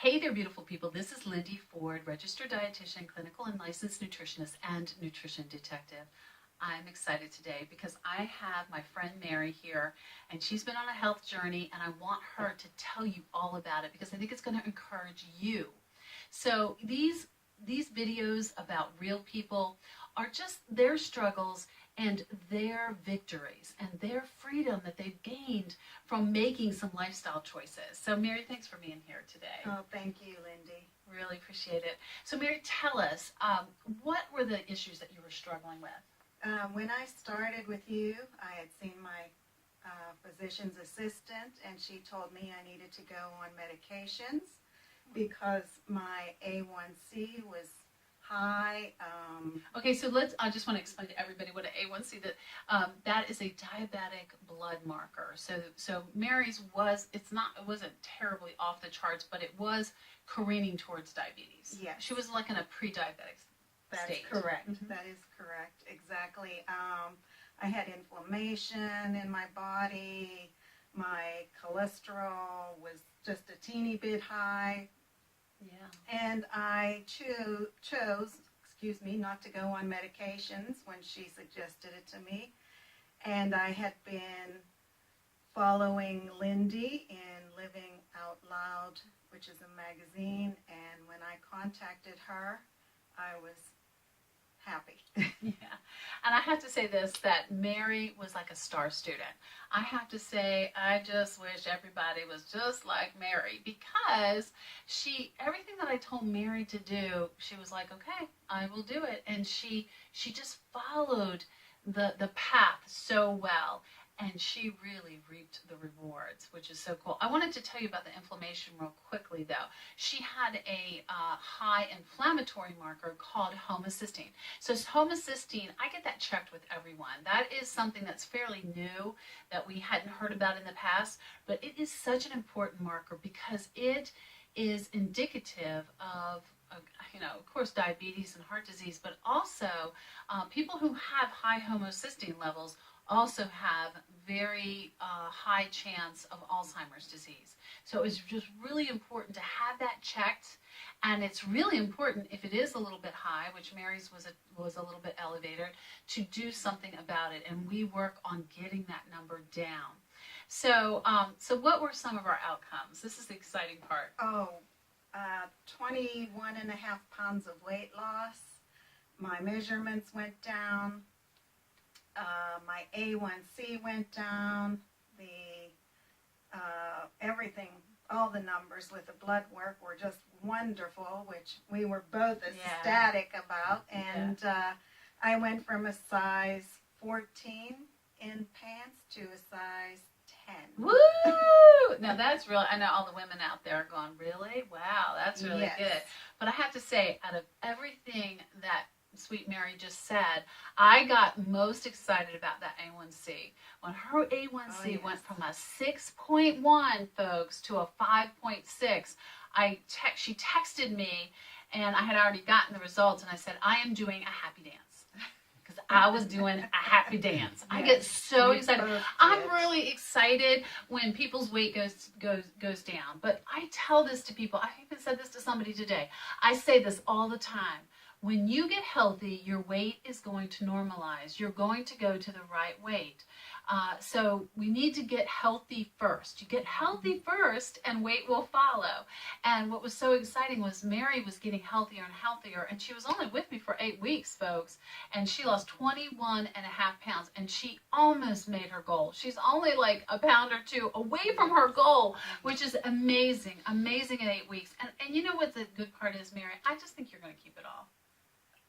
Hey there, beautiful people. This is Lindy Ford, registered dietitian, clinical and licensed nutritionist, and nutrition detective. I'm excited today because I have my friend Mary here, and she's been on a health journey, and I want her to tell you all about it because I think it's going to encourage you. So these videos about real people are just their struggles and their victories and their freedom that they've gained from making some lifestyle choices. So Mary, thanks for being here today. Oh, thank you, Lindy. Really appreciate it. So Mary, tell us, what were the issues that you were struggling with? When I started with you, I had seen my physician's assistant, and she told me I needed to go on medications because my A1C was high. Okay, so I just want to explain to everybody what an A1C, that is a diabetic blood marker. So Mary's it wasn't terribly off the charts, but it was careening towards diabetes. Yes. She was like in a pre-diabetic That's state. correct. Mm-hmm. That is correct. Exactly. I had inflammation in my body. My cholesterol was just a teeny bit high. Yeah. And I chose, not to go on medications when she suggested it to me. And I had been following Lindy in Living Out Loud, which is a magazine. And when I contacted her, I was happy. Yeah. And I have to say this, that Mary was like a star student. I have to say, I just wish everybody was just like Mary, because everything that I told Mary to do, she was like, okay, I will do it. And she just followed the path so well. And she really reaped the rewards, which is so cool. I wanted to tell you about the inflammation real quickly, though. She had a high inflammatory marker called homocysteine. So homocysteine, I get that checked with everyone. That is something that's fairly new that we hadn't heard about in the past, but it is such an important marker because it is indicative of course, diabetes and heart disease, but also people who have high homocysteine levels also have very high chance of Alzheimer's disease. So it's just really important to have that checked, and it's really important if it is a little bit high, which Mary's was a little bit elevated, to do something about it, and we work on getting that number down. So, so what were some of our outcomes? This is the exciting part. 21 and a half pounds of weight loss. My measurements went down. My A1C went down. Everything, all the numbers with the blood work were just wonderful, which we were both ecstatic about. And I went from a size 14 in pants to a size 10. Woo! Now that's real. I know all the women out there are going, really? Wow, that's really good. But I have to say, out of everything that Sweet Mary just said, I got most excited about that A1C. When her A1C went from a 6.1, folks, to a 5.6, she texted me, and I had already gotten the results, and I said, I am doing a happy dance. Because I was doing a happy dance. I get so excited. I'm really excited when people's weight goes down. But I tell this to people. I even said this to somebody today. I say this all the time. When you get healthy, your weight is going to normalize. You're going to go to the right weight. So we need to get healthy first. You get healthy first and weight will follow. And what was so exciting was Mary was getting healthier and healthier, and she was only with me for 8 weeks, folks, and she lost 21 and a half pounds, and she almost made her goal. She's only like a pound or two away from her goal, which is amazing, amazing in 8 weeks. And you know what the good part is, Mary? I just think you're going to keep it off.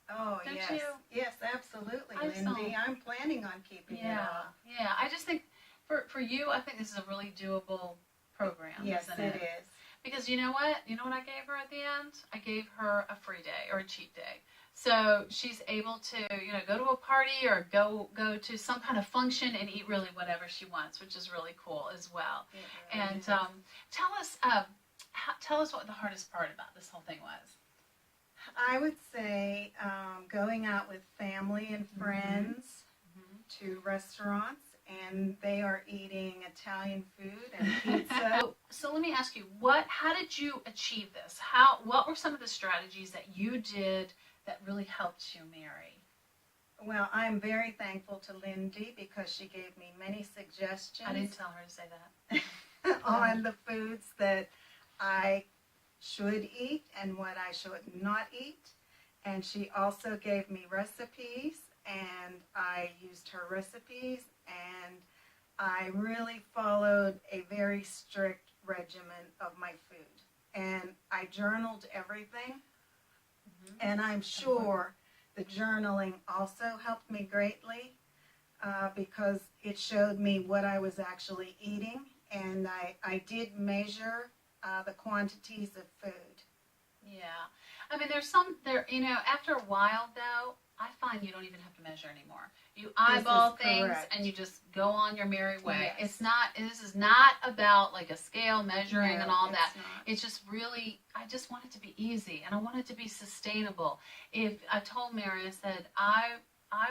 Oh, Don't yes. you? Yes, absolutely, Lindy. I'm planning on keeping it off. Yeah, I just think for you, I think this is a really doable program. Yes, isn't it is. Because you know what? You know what I gave her at the end? I gave her a free day or a cheat day. So she's able to, go to a party or go to some kind of function and eat really whatever she wants, which is really cool as well. Really and is. tell us what the hardest part about this whole thing was. I would say going out with family and friends to restaurants and they are eating Italian food and pizza. So let me ask you, how did you achieve this? What were some of the strategies that you did that really helped you, Mary? Well, I'm very thankful to Lindy because she gave me many suggestions. I didn't tell her to say that. On the foods that I should eat and what I should not eat. And she also gave me recipes, and I used her recipes, and I really followed a very strict regimen of my food. And I journaled everything, and I'm sure the journaling also helped me greatly because it showed me what I was actually eating, and I did measure the quantities of food. Yeah. I mean, after a while, though, I find you don't even have to measure anymore. You eyeball things correct. and you just go on your merry way. Yes. This is not about like a scale measuring No, and all it's that. not. It's just really, I just want it to be easy and I want it to be sustainable. If I told Mary, I said, I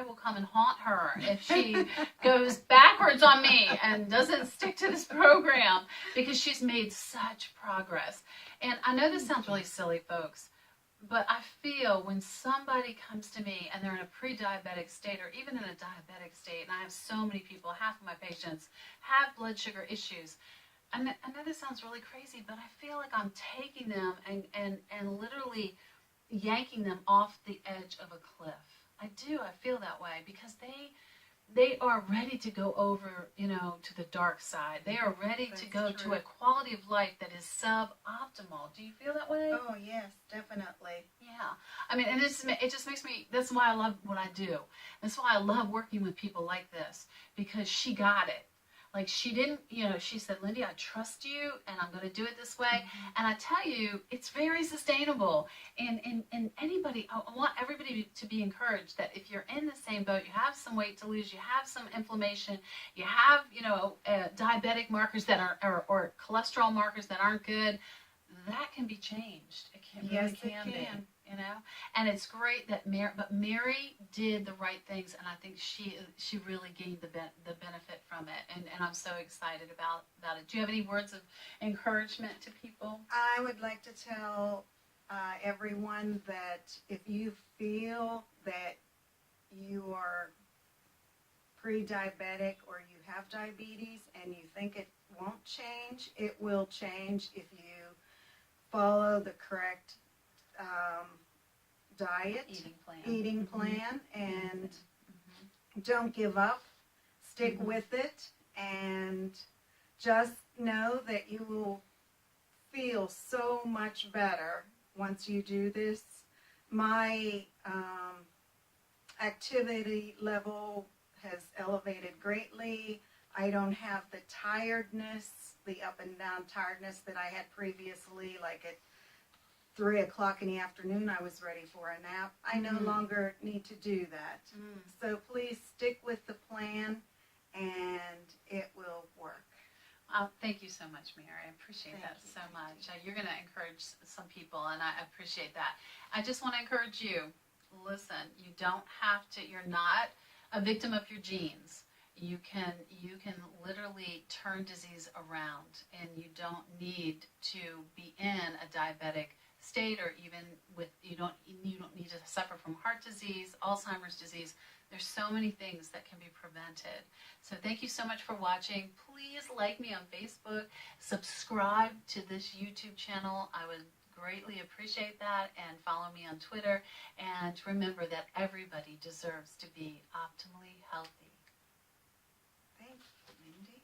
will come and haunt her if she goes backwards on me and doesn't stick to this program, because she's made such progress. And I know this sounds really silly, folks, but I feel when somebody comes to me and they're in a pre-diabetic state or even in a diabetic state, and I have so many people, half of my patients have blood sugar issues. I know this sounds really crazy, but I feel like I'm taking them and literally yanking them off the edge of a cliff. I do. I feel that way because they are ready to go over, to the dark side. They are ready to go to a quality of life that is suboptimal. Do you feel that way? Oh, yes, definitely. Yeah. I mean, and it just makes me, that's why I love what I do. That's why I love working with people like this, because she got it. Like she didn't, she said, Lindy, I trust you and I'm going to do it this way. Mm-hmm. And I tell you, it's very sustainable. And anybody, I want everybody to be encouraged that if you're in the same boat, you have some weight to lose, you have some inflammation, you have, diabetic markers that are, or cholesterol markers that aren't good, that can be changed. It can, yes, really can it be. can. And it's great that Mary did the right things, and I think she really gained the benefit from it, and I'm so excited about it. Do you have any words of encouragement to people? I would like to tell everyone that if you feel that you are pre-diabetic or you have diabetes and you think it won't change, it will change if you follow the correct diet, eating plan, and don't give up. Stick with it, and just know that you will feel so much better once you do this. My activity level has elevated greatly. I don't have the tiredness, the up and down tiredness that I had previously, like at 3 o'clock in the afternoon, I was ready for a nap. I no longer need to do that. So please stick with the plan, and it will work. Thank you so much, Mary. I appreciate that so much. You're going to encourage some people, and I appreciate that. I just want to encourage you. Listen, you don't have to. You're not a victim of your genes. You can literally turn disease around, and you don't need to be in a diabetic state, or even you don't need to suffer from heart disease, Alzheimer's disease. There's so many things that can be prevented. So thank you so much for watching. Please like me on Facebook, subscribe to this YouTube channel. I would greatly appreciate that, and follow me on Twitter. And remember that everybody deserves to be optimally healthy. Thank you, Lindy.